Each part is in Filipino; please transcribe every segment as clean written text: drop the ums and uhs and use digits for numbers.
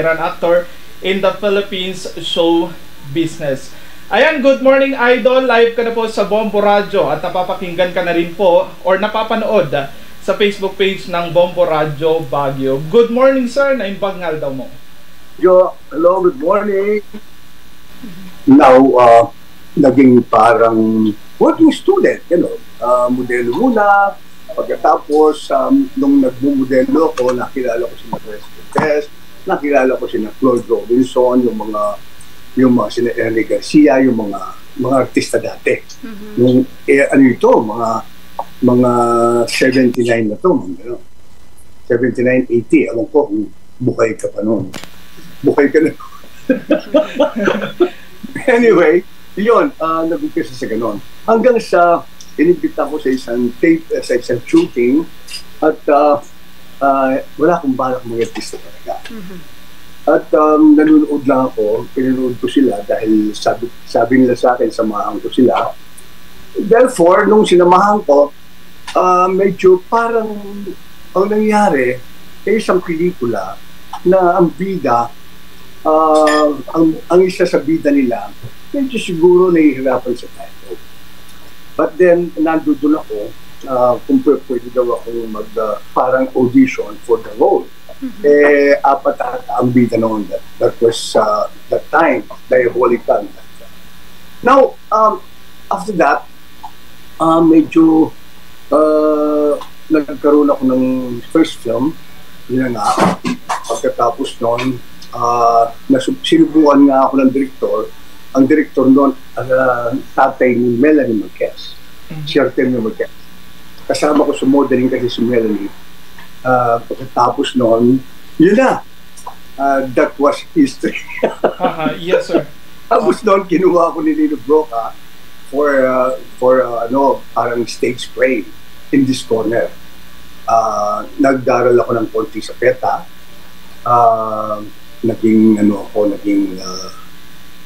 and an actor in the Philippines show business. Ayan, good morning idol. Live ka na po sa Bombo Radio at napapakinggan ka na rin po or napapanood sa Facebook page ng Bombo Radio Baguio. Good morning sir, naimbagngal daw mo. Yo, hello, good morning. Now, naging parang working student, modelo muna. Pagkatapos, nung nagmumodelo ko, nakilala ko si Test, nakilala ko si Floyd Robinson, yung mga sina Ernie Garcia, yung mga artista dati. Nung, mga 79 na to, 79, 80, alam ko, buhay ka pa noon. Buhay ka na. Anyway, yun, nag-umpisa sa ganon. Hanggang sa, inibita ko sa isang tape, sa isang shooting, at wala akong balak mga artista talaga. At nanonood lang ako, pinanood ko sila dahil sabi nila sa akin, samahan ko sila. Therefore, nung sinamahan ko, medyo parang ang nangyari ay isang pelikula na ang bida, ang isa sa bida nila, medyo siguro nahihirapan sa title. But then, nandun ako, kung pwede daw ako parang audition for the role. Apat ang bida noon. That was that time, Diabolical. Now, after that, medyo nagkaroon ako ng first film. Yun na nga. Pagkatapos noon, sinubukan nga ako ng direktor. Ang direktor noon, tatay ni Melanie Marquez. Si Artemio Marquez. Kasama ko sa modeling kasi si Melanie. Pagkatapos noon, yun na. That was history. Yes, sir. Tapos noon, kinuha ko ni Lino Broca for parang stage play in this corner. Nagdaral ako ng konti sa PETA. Naging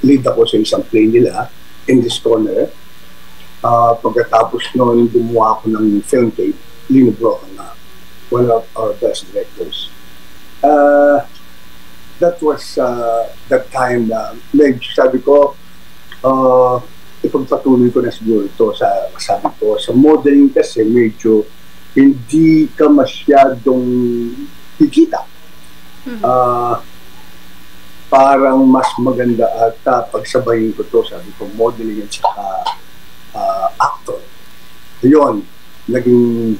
lead ako sa isang play nila in this corner. Pagkatapos noon, gumawa ako ng film tape, Lino Broca na one of our best directors. That was that time na medyo sabi ko, ipagpatuloy ko na siguro ito sabi ko, sa modeling kasi medyo hindi ka masyadong kikita. Parang mas maganda at pagsabayin ko to, sabi ko, modeling at saka actor. Yun, naging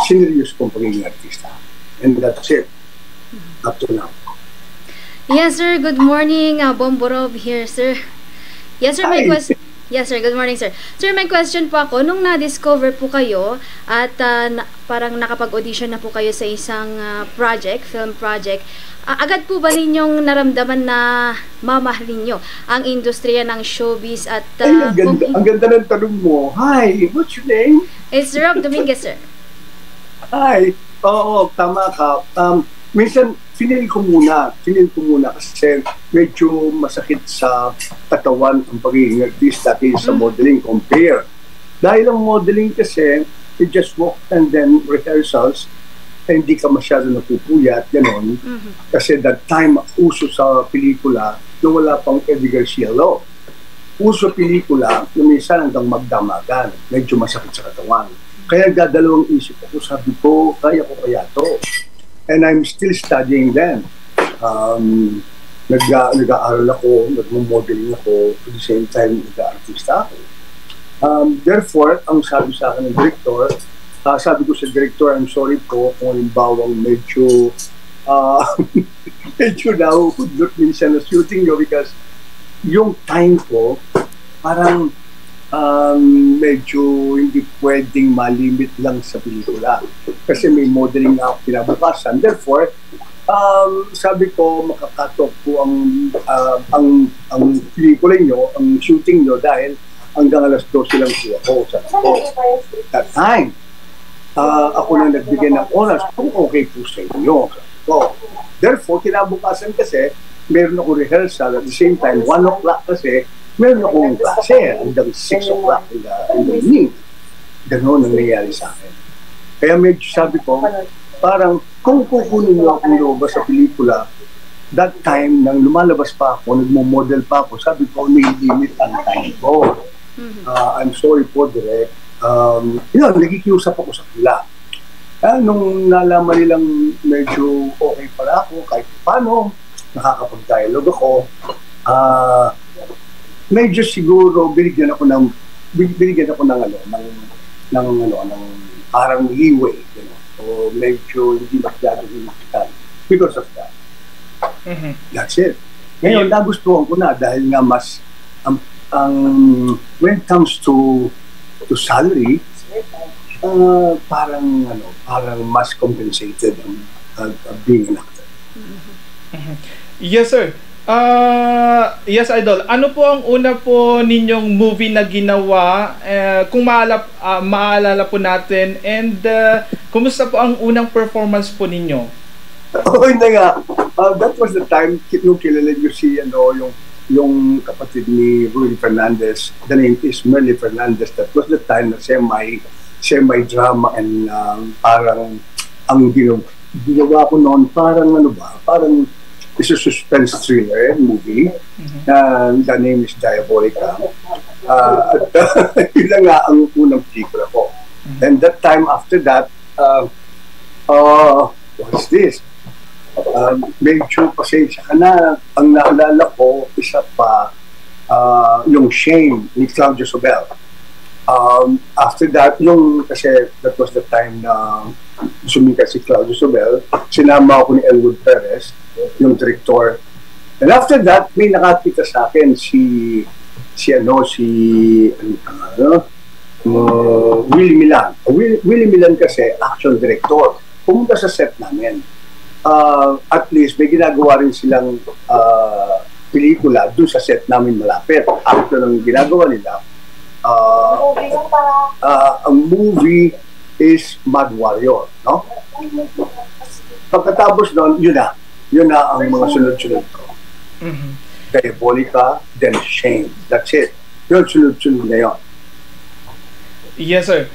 serious kong pagiging artista. And that's it. Up to now. Yes, sir. Good morning. Bomborob here, sir. Yes, sir. My question. Yes, sir. Good morning, sir. Sir, may question po ako. Nung na-discover po kayo at parang nakapag-audition na po kayo sa isang film project, agad po ba ninyong naramdaman na mamahalin nyo ang industriya ng showbiz at... ang ganda ng tanong mo. Hi, what's your name? It's Rob Dominguez, sir. Hi. Oo, tama ka. Minsan, finil ko muna kasi medyo masakit sa katawan ang pagiging artista kaysa sa modeling compare. Dahil ang modeling kasi, you just walk and then rehearsals, hindi ka masyado napupuyat, gano'n. Kasi that time, uso sa pelikula na wala pang Eddie Garcia Law. Uso pelikula na minsan hanggang magdamagan, medyo masakit sa katawan. Kaya dadalawang isip ako, sabi ko, kaya ko kaya to. And I'm still studying then. Nag-aaral ako, nag-modeling ako, at the same time, nag-artista ako. Therefore, ang sabi sa akin ng director, sabi ko sa director, I'm sorry po kung halimbawang medyo nahuhudlot minsan na shooting nyo because yung time ko parang medyo hindi pwedeng malimit lang sa pelikula kasi may modeling na ako kinabukasan. Therefore, sabi ko makakatok po ang pelikula nyo, ang shooting nyo dahil hanggang alas 12 lang po ako sa that time. Ako na nagbigay ng oras kung okay po sa inyo. So, therefore, kinabukasan kasi meron ako rehearsal at the same time, 1 o'clock kasi meron akong klase hanggang 6 o'clock in the evening. Ganon ang nangyayari sa akin. Kaya medyo sabi ko, parang kung kukunin mo akong loba sa pelikula, that time, nang lumalabas pa ako, nagmo-model pa ako, sabi ko, may limit ang time ko. I'm sorry po, Direk. Yun, nagikiusap ako sa kanila. Nung nalaman nilang medyo okay pala ako, kahit paano, nakakapag-dialogue ako, medyo siguro binigyan ako ng parang leeway, you know, o medyo hindi masyado hinakitan because of that. That's it. Ngayon, nagustuhan ko na dahil nga mas when it comes to salary, parang mas compensated ang being an actor. Yes, sir. Yes, Idol. Ano po ang una po ninyong movie na ginawa? Kung maalala po natin. And kumusta po ang unang performance po ninyo? Hindi nga. That was the time nung kilala nyo si yung kapatid ni Rudy Fernandez. The name is Merly Fernandez. That was the time na semi-drama and parang ang ginawa ko noon parang it's a suspense thriller movie. The name is Diabolica. Yun lang nga ang unang pelikula ko. And that time after that, what's this? Medyo pasensya ka na. Ang naalala ko, isa pa, yung Shame ni Claudio Sobel. After that, kasi that was the time na sumikat si Claudio Sobel, sinama ako ni Elwood Perez, yung director. And after that, may nakakita sa akin si Willie Milan. Willie Milan kasi action director. Pumunta sa set namin. At least may ginagawa rin silang pelikula dun sa set namin malapit. After ng ginagawa nila, ang movie is Mad Warrior, no? Pagkatapos noon, yun na ang mga sunod-sunod ko. Diabolica, then Shame. That's it. Yun, sunod-sunod na yun. Yes, sir.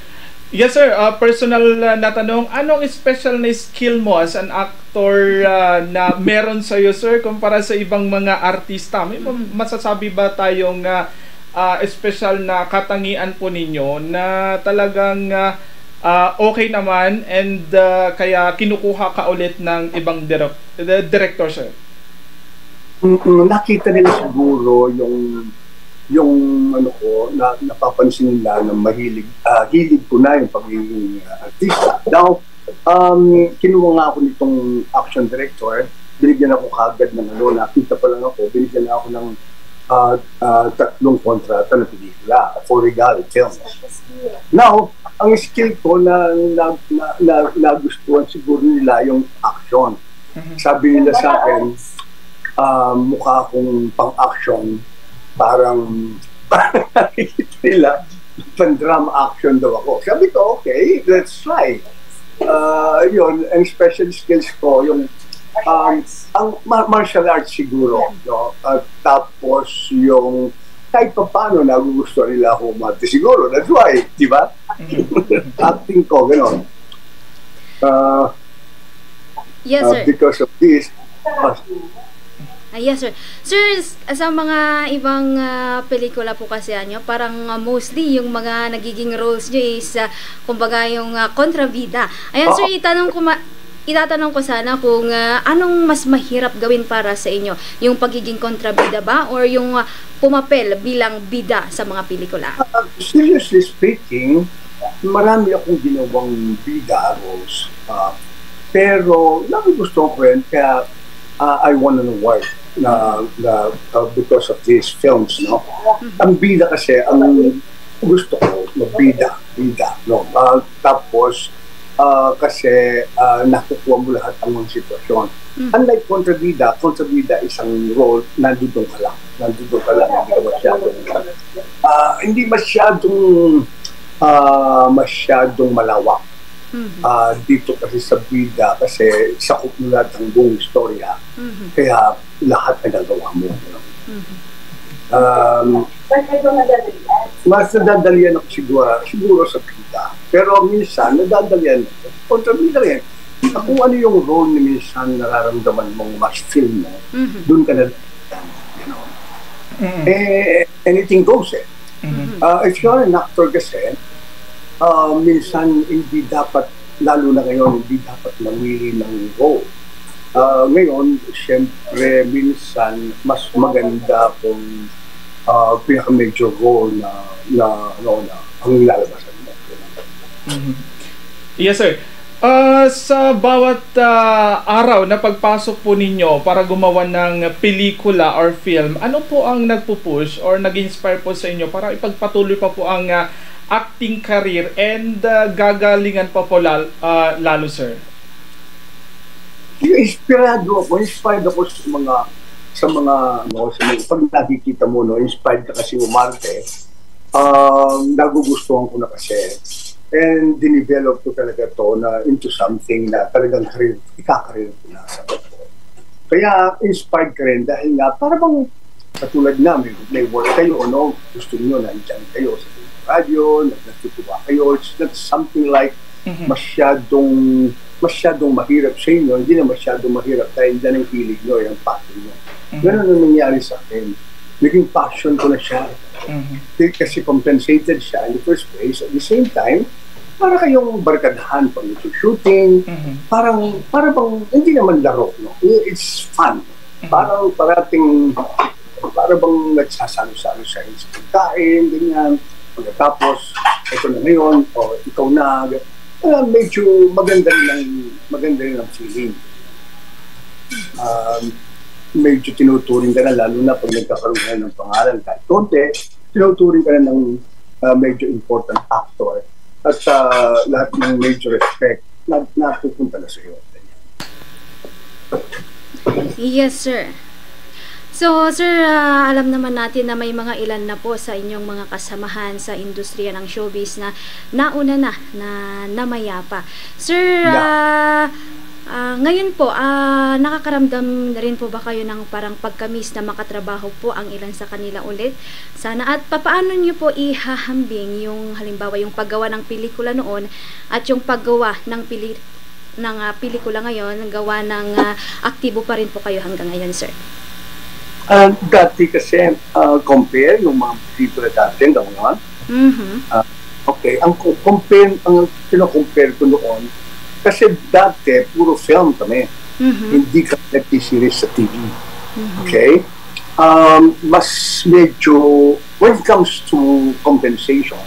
Yes, sir. Personal na tanong, anong special na skill mo as an actor na meron sa'yo, sir, kumpara sa ibang mga artista? May masasabi ba tayong special na katangian po ninyo na talagang okay naman and kaya kinukuha ka ulit ng ibang director, sir? Nakita nila siguro yung napapansin nila na hilig ko na yung pagiging artista. Now, kinuha nga ako nitong action director, binigyan ako kagad ng nakita pa lang ako, binigyan ako ng 3 kontrata na pelikula for Regal Films. Now, ang skill ko na nagustuhan siguro nila yung action. Sabi nila sa akin, mukha akong pang-action, parang nakikita nila, pang-drama action daw ako. Sabi ko, okay, let's try. Yun, ang special skills ko, yung ang martial arts siguro, no? Tapos yung kahit pa paano nagugustuhan nila ako umarte siguro. That's why, di ba? Acting ko, gano'n. Yes, sir. Because of this, yes, sir. Sir, sa mga ibang pelikula po kasi nyo, parang mostly yung mga nagiging roles nyo is, kumbaga yung kontrabida. Ayan, sir, itatanong ko sana kung anong mas mahirap gawin para sa inyo? Yung pagiging kontrabida ba? Or yung pumapel bilang bida sa mga pelikula? Seriously speaking, marami akong ginawang bida roles. Pero nagugustuhan ko rin, kaya I won an award because of these films, no? Ang bida kasi, ang gusto ko, bida, no? Tapos, kasi nakukuha mo lahat ang mga sitwasyon. Unlike kontrabida isang role, nandito ka lang, hindi masyadong malawak. Dito kasi sa bida, kasi sakop mo lahat ang buong istorya, kaya lahat nagagawa mo. Mas nadadalian ako siguro sa bida. Pero minsan, nadadalian ako. Kontrabida rin. Kung ano yung role ni minsan nararamdaman mong mas film mo, doon ka na, you know. Anything goes eh. If you're an actor kasi, minsan hindi dapat, lalo na ngayon, hindi dapat mamili ng role. Ngayon, siyempre, minsan, mas maganda kung pinaka-major role na ang lalabasan mo. Yes, sir. Sa bawat araw na pagpasok po ninyo para gumawa ng pelikula or film, ano po ang nagpo-push or nag-inspire po sa inyo para ipagpatuloy pa po ang acting career and gagalingan pa po lalo, sir? Inspired ako sa mga pag nakikita mo, inspired ka kasi umarte, nagugustuhan ko na kasi. And dinevelop ko talaga to na into something na talagang ikakareer ko na sa ko. Kaya inspired ka rin dahil nga para bang katulad na may work kayo, gusto niyo na nandiyan kayo sa radio, natutuwa kayo. It's not something like masyadong mahirap sa inyo, hindi na masyadong mahirap dahil dyan ang hilig nyo, yung passion nyo. Ganun ang nangyari sa akin. Naging passion ko na siya. Kasi compensated siya in the first place. At the same time, para kayong barkadahan pag ito shooting, para bang, hindi naman laro, no? It's fun. Para bang nagsasalo-salo sa pagkain, ganyan. Pagkatapos, ito na ngayon, o ikaw na, medyo maganda rin ang feeling. Medyo tinuturing ka na, lalo na pag nagkakaroon ka ng pangalan kahit konti, tinuturing ka na ng medyo important actor at lahat ng major respect na pupunta na sa iyo. Yes, sir. So, sir, alam naman natin na may mga ilan na po sa inyong mga kasamahan sa industriya ng showbiz na nauna na namayapa. Sir, ngayon po, nakakaramdam na rin po ba kayo ng parang pagkamis na makatrabaho po ang ilan sa kanila ulit? Sana at papaano niyo po ihahambing yung halimbawa yung paggawa ng pelikula noon at yung paggawa ng pelikula ngayon, gawa ng aktibo pa rin po kayo hanggang ngayon, sir? Dati kasi, compare yung mga pelikula dati ngayon. Okay, ang kino-compare ko noon, kasi dati, puro film kami. Hindi kami nag-series sa TV. Okay? Mas medyo, when it comes to compensation,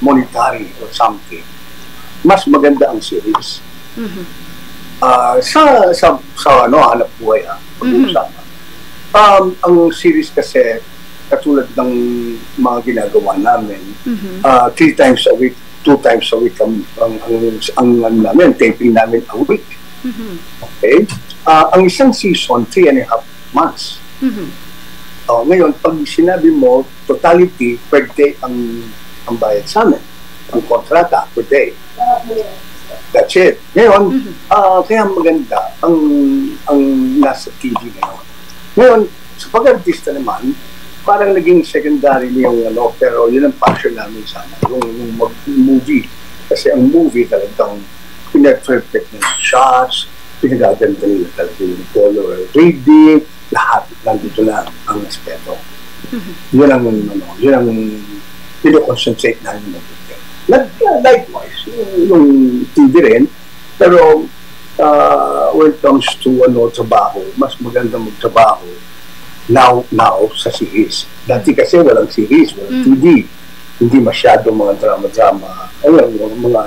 monetary or something, mas maganda ang series. Sa hanap buhay, pag-usapan. Ang series kasi, katulad ng mga ginagawa namin, 3 times a week, 2 times a week ang namin, taping namin a week. Okay? Ang isang season, 3.5 months. Ngayon, pag sinabi mo, totality, per day ang bayad sa amin. Ang kontrata, per day. That's it. Ngayon, kaya maganda ang nasa TV ngayon. Ngayon, sa pag-artista naman, parang naging secondary yung pero yun ang passion namin sana, yung mag-movie. Kasi ang movie talagang pinag-perfect ng shots, pinagaganda nila talaga yung color reading, lahat, nandito na ang aspeto. Yun ang pino-concentrate namin na video. Likewise, yung TV rin, pero when it comes to trabaho, mas maganda magtrabaho now sa series. Dati kasi walang series, walang TV. Hindi masyado mga drama-drama. Mga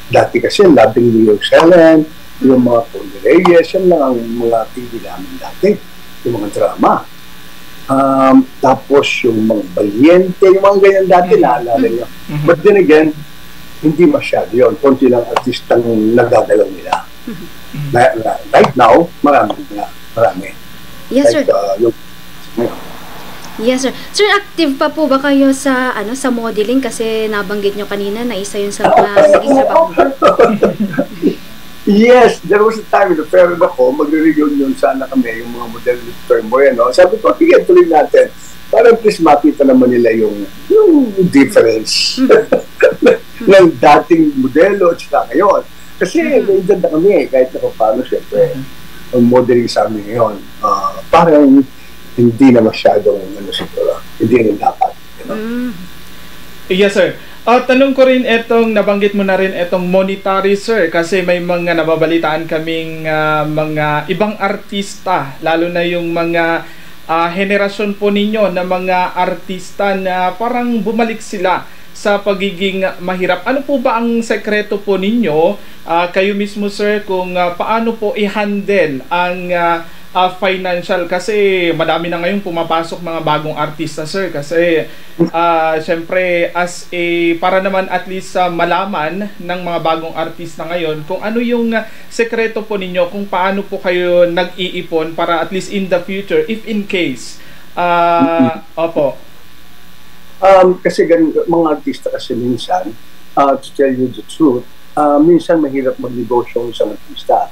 dati kasi labing New York Silent, yung mga Tony Reyes, yan lang ang mga TV namin dati. Yung mga drama. Tapos yung mga Valiente, yung mga ganyan dati, naalala nyo. But then again, hindi masyado yun. Konti lang artistang nagagalaw nila. Right now, marami. Yes, sir. Yes, sir. Sir, active pa po ba kayo sa sa modeling kasi nabanggit nyo kanina na isa yun sa mga naging trabaho? Yes, there was a time na pero ako, magre-reunion sana kami yung mga model term mo yan. Sabi ko, sige, tuloy natin. Para at least makita naman nila yung difference ng dating modelo at saka ngayon. Kasi may edad na kami kahit na paano siyempre. Ang modeling sa amin ngayon, parang hindi na masyadong siguro, hindi rin dapat. Yes, sir. Tanong ko rin nabanggit mo na rin etong monetary, sir, kasi may mga nababalitaan kaming mga ibang artista, lalo na yung mga henerasyon po ninyo na mga artista na parang bumalik sila sa pagiging mahirap. Ano po ba ang sekreto po ninyo, kayo mismo, sir, kung paano po i-handle ang financial, kasi madami na ngayong pumapasok mga bagong artista, sir, kasi syempre para naman at least malaman ng mga bagong artista ngayon kung ano yung sekreto po ninyo, kung paano po kayo nag-iipon para at least in the future, if in case opo. Kasi mga artista kasi minsan, to tell you the truth, minsan mahirap magnegosyo ng isang artista.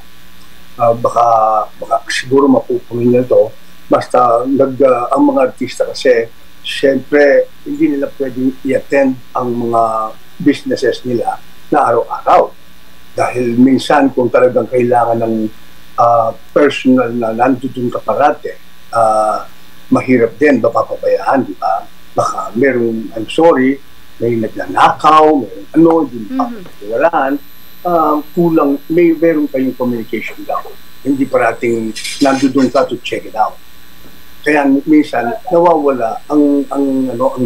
Baka siguro mapupunin nyo to. Basta ang mga artista kasi, syempre, hindi nila pwedeng i-attend ang mga businesses nila na araw-araw. Dahil minsan, kung talagang kailangan ng personal na nandun ka parate, mahirap din, mapapabayaan, di ba? Baka merong, I'm sorry, may nagnanakaw, may hindi papawalaan, kulang, meron kayong communication daw. Hindi parating nandoon ka to check it out. Kaya minsan nawawala ang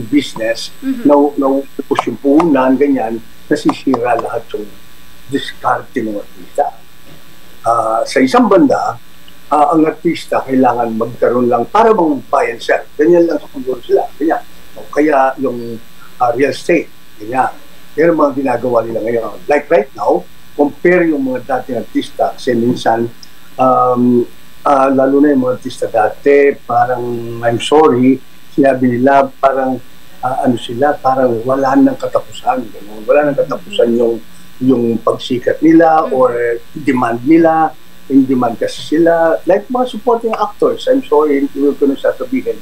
business, nauupos yung puhunan, ganyan, nasisira lahat yung discarding ng artista. Sa isang banda, ang artista kailangan magkaroon lang para bang buy and sell. Ganyan lang siguro sila. Ganyan. O kaya yung real estate. Ganyan. Pero mga ginagawa nila ngayon. Like right now, compare yung mga dating artista kasi minsan, lalo na yung mga artista dati, parang, I'm sorry, sinabi nila parang, parang wala nang katapusan. Ganun. Wala nang katapusan yung pagsikat nila or demand nila. In demand kasi sila, like mga supporting actors, I'm sorry, hindi ko na sasabihin,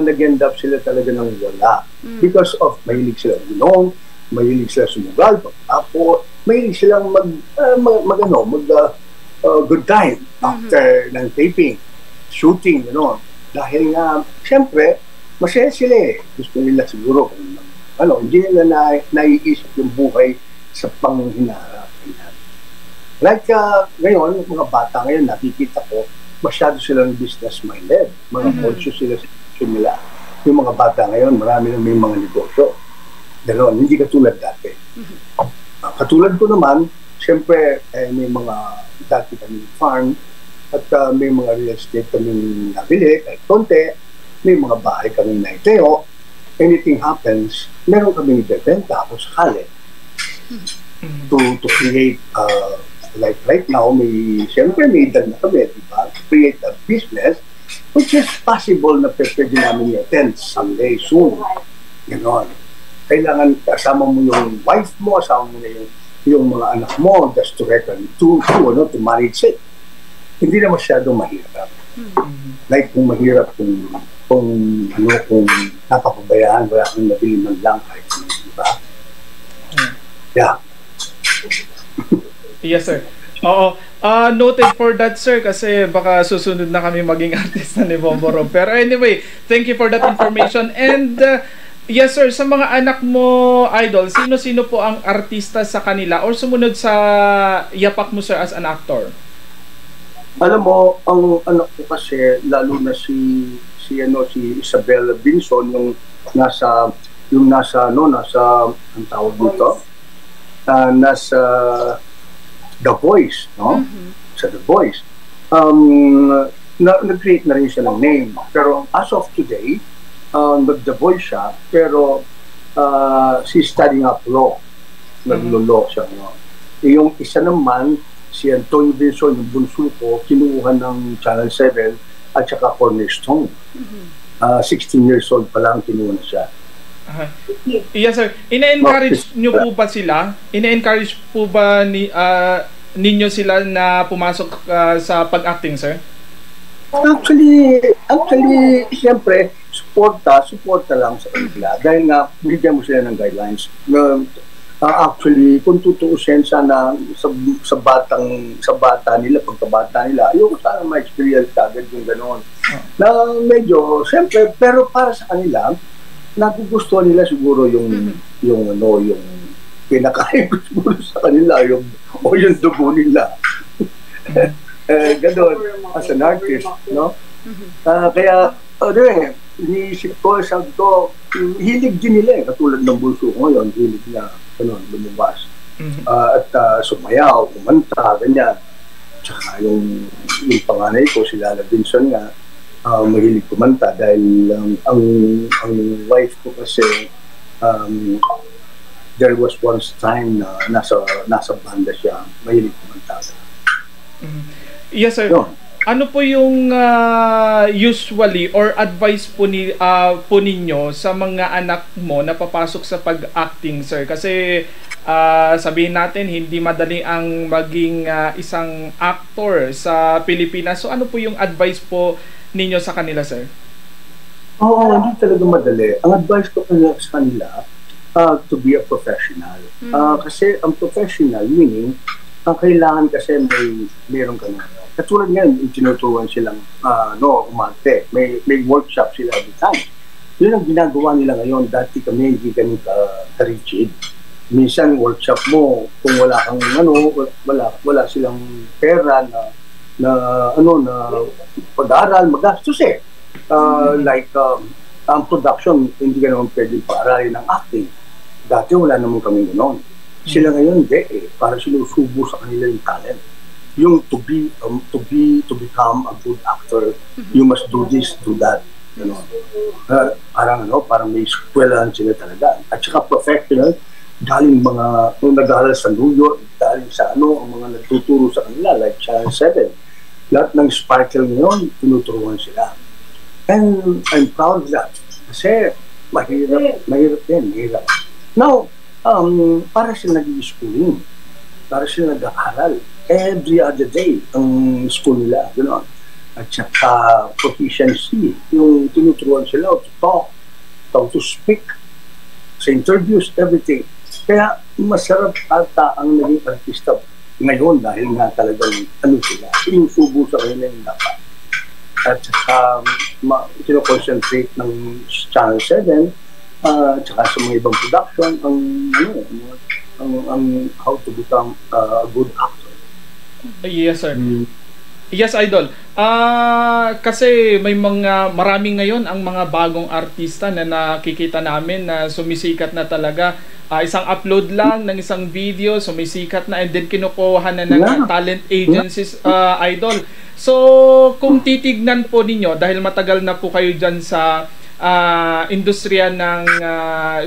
nag-end up sila talaga ng wala. Because of mahilig sila ginong, mahilig sila sumugal, pagtapo, mahilig silang good time after ng taping, shooting, Dahil nga, siyempre, masaya sila eh. Gusto nila siguro, hindi nila naiisip yung buhay sa panghinarap. Like ngayon, mga bata ngayon, nakikita ko, masyado silang business-minded. Mga conscious sila sa nila. Yung mga bata ngayon, marami na may mga negosyo. Ganon, hindi katulad dati. Katulad ko naman, siyempre, may mga dati kaming farm at may mga real estate kaming nabili, kahit konti, may mga bahay kaming naitayo. Anything happens, meron kaming ibebenta kung sakali to create like right now, siyempre may edad na kami, diba? To create a business which is possible na pwede namin i-attend someday, soon. Ganon. Kailangan kasama mo yung wife mo, kasama mo na yung mga anak mo, just to reckon, to manage it. Hindi na masyadong mahirap. Like kung mahirap kung napapabayaan, wala kang nabili man lang kahit diba? Yeah. Yes, sir. Oo. Noted for that, sir, kasi baka susunod na kami maging artista ni Bomborob. Pero anyway, thank you for that information. And yes, sir, sa mga anak mo, idol, sino-sino po ang artista sa kanila or sumunod sa yapak mo, sir, as an actor? Alam mo, ang anak ko kasi, lalo na si Isabella Binson, yung nasa ang tawag dito, nasa The Voice, no? Sa The Voice. Nag-create na rin siya ng name. Pero as of today, nag-The Voice siya, pero she's studying up law. Naglo-law siya. No? Yung isa naman, si Antonio Binson, yung bunso ko, kinuha ng Channel 7 at saka Cornerstone. 16 years old pa lang, kinuha na siya. Yes, sir. Ina-encourage nyo po ba sila? Ina-encourage po ba ninyo sila na pumasok sa pag-acting, sir? Actually, siyempre, suporta lang sa kanila. Dahil nga, bigyan mo sila ng guidelines. Actually, kung tutuusin sana sa bata nila, pagkabata nila, ayoko sana ma-experience agad yung gano'n. Na medyo, siyempre, pero para sa kanila, nagugustuhan nila siguro yung kinakain ko siguro sa kanila, yung dugo nila. Gano'n, as an artist, no? Kaya, iniisip ko, sabi ko, hilig din nila katulad ng bunso ko ngayon, hilig na lumabas. At sumayaw, kumanta, ganyan. Tsaka yung panganay ko, si Lala Binson nga, mahilig kumanta dahil ang wife ko kasi there was once time na nasa banda siya, mahilig kumanta. Yes, sir. No. Ano po yung usually or advice po ninyo sa mga anak mo na papasok sa pag-acting, sir? Kasi sabihin natin, hindi madali ang maging isang actor sa Pilipinas. So ano po yung advice po ninyo sa kanila, sir? Oo, hindi talaga madali. Ang advice ko sa kanila, to be a professional. Kasi ang professional, meaning, ang kailangan kasi mayroon ka na. Katulad ngayon, tinuturuan silang umarte. May workshop sila every time. Yun ang ginagawa nila ngayon. Dati kami hindi ganun ka-rigid. Minsan workshop mo, kung wala kang wala silang pera na pag-aaral, magastos eh. Ang production, hindi ka naman pwedeng paaralin ng acting. Dati wala naman kami gano'n. Sila ngayon, para sinusubo sa kanila yung talent. Yung to become a good actor, you must do this, do that. Parang may eskwelahan sila talaga. At saka professional, galing kung nag-aaral sa New York, galing sa ang mga nagtuturo sa kanila, like Channel 7. Lahat ng Sparkle ngayon, tinuturuan sila. And I'm proud of that. Kasi mahirap din. Now, para sila nag-i-schooling, para sila nag-aaral. Every other day, ang school nila, At saka proficiency, yung tinuturuan sila to talk, how to speak, sa interviews, everything. Kaya masarap ata ang naging artista ngayon dahil nga talagang sila, sinusubo sa kanila yung dapat. At saka concentrate ng Channel 7, at saka sa mga ibang production, ang how to become a good actor. Yes, sir. Yes, Idol. Kasi maraming ngayon ang mga bagong artista na nakikita namin na sumisikat na talaga. Isang upload lang ng isang video, sumisikat na, and then kinukuha na ng talent agencies, Idol. So, kung titignan po ninyo, dahil matagal na po kayo dyan sa industriya ng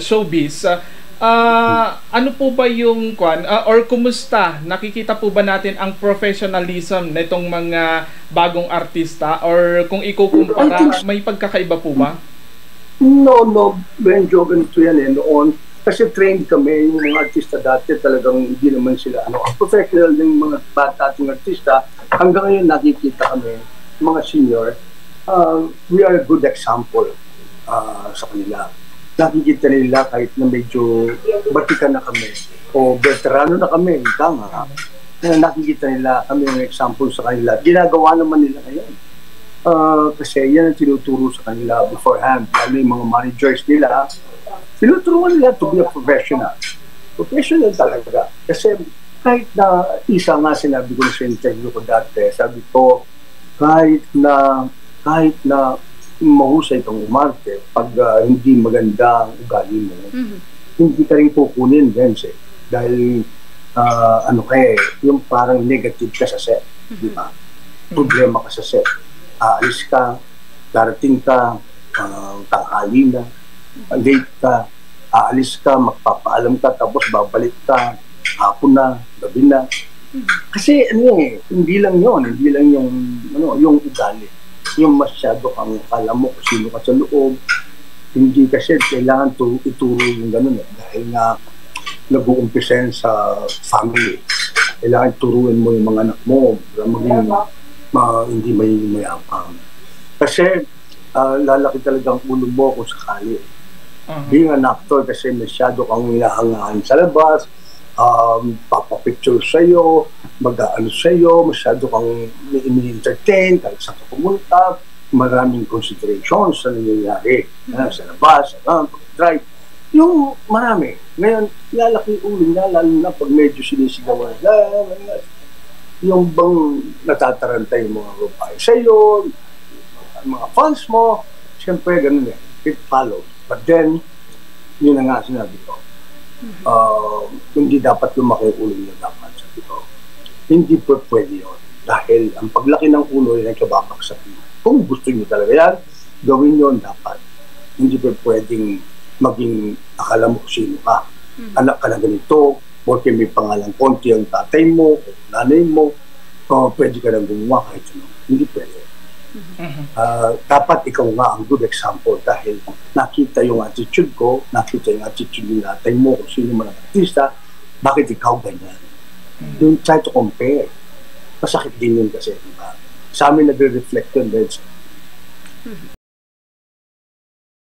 showbiz, ano po ba yung or kumusta? Nakikita po ba natin ang professionalism nitong mga bagong artista, or kung ikukumpara, may pagkakaiba po ba? No, medyo ganito yan noon. Kasi trained kami, yung mga artista dati talagang hindi naman sila ang professional ng mga bata ating artista. Hanggang ngayon nakikita kami, mga senior, we are a good example sa kanila. Nakikita nila kahit na medyo batikan na kami o veterano na kami, nakikita nila kami ng example sa kanila. Ginagawa naman nila ngayon. Kasi yan ang tinuturo sa kanila beforehand. Lalo yung mga managers nila, tinuturuan nila to be a professional. Professional talaga. Kasi kahit na isa nga sinabi ko sa interview ko dati, sabi ko, kahit na mahusay kang umarte, pag hindi maganda ang ugali mo, hindi ka rin kukunin, Vince. Dahil, yung parang negative ka sa set. Di ba? Problema ka sa set. Aalis ka, darating ka, tanghali na, late ka, aalis ka, magpapaalam ka, tapos babalik ka, hapon na, gabi na. Kasi hindi lang yung ugali. Yung masyado kang alam mo kung sino ka sa loob. Hindi kasi kailangan ituro yung gano'n dahil nga nag-uumpisa sa family. Kailangan turuin mo yung mga anak mo para hindi mayapang. Kasi lalaki talagang ulo mo kung sakali. Being an actor kasi masyado kang hinahangaan sa labas, papapicture sa'yo, mag-aano sa'yo, masyado kang ini-entertain, kahit saan ka pumunta, maraming considerations na nangyayari sa labas, pag-drive. Yung marami. Ngayon, lalaki ulo niya, lalo na pag medyo sinisigawan. Yung bang natataranta yung mga babae sa'yo, mga fans mo, siyempre ganun yan. It follows. But then, yun na nga sinabi ko. Hindi dapat lumaki yung ulo niya dapat. Sabi ko, hindi po pwede yun. Dahil ang paglaki ng ulo ay nagkababagsak niyo. Kung gusto niyo talaga yan, gawin yun dapat. Hindi po pwedeng maging akala mo sino ka. Anak ka na ganito, porque may pangalan konti ang tatay mo, o nanay mo, pwede ka nang gumawa kahit ano. Hindi pwede. Dapat ikaw nga ang good example dahil nakita yung attitude ko, nakita yung attitude ng tatay mo, kung sino man ang artista, bakit ikaw ganyan? Don't try to compare. Masakit din yun kasi, diba? Sa amin nagre-reflect yun,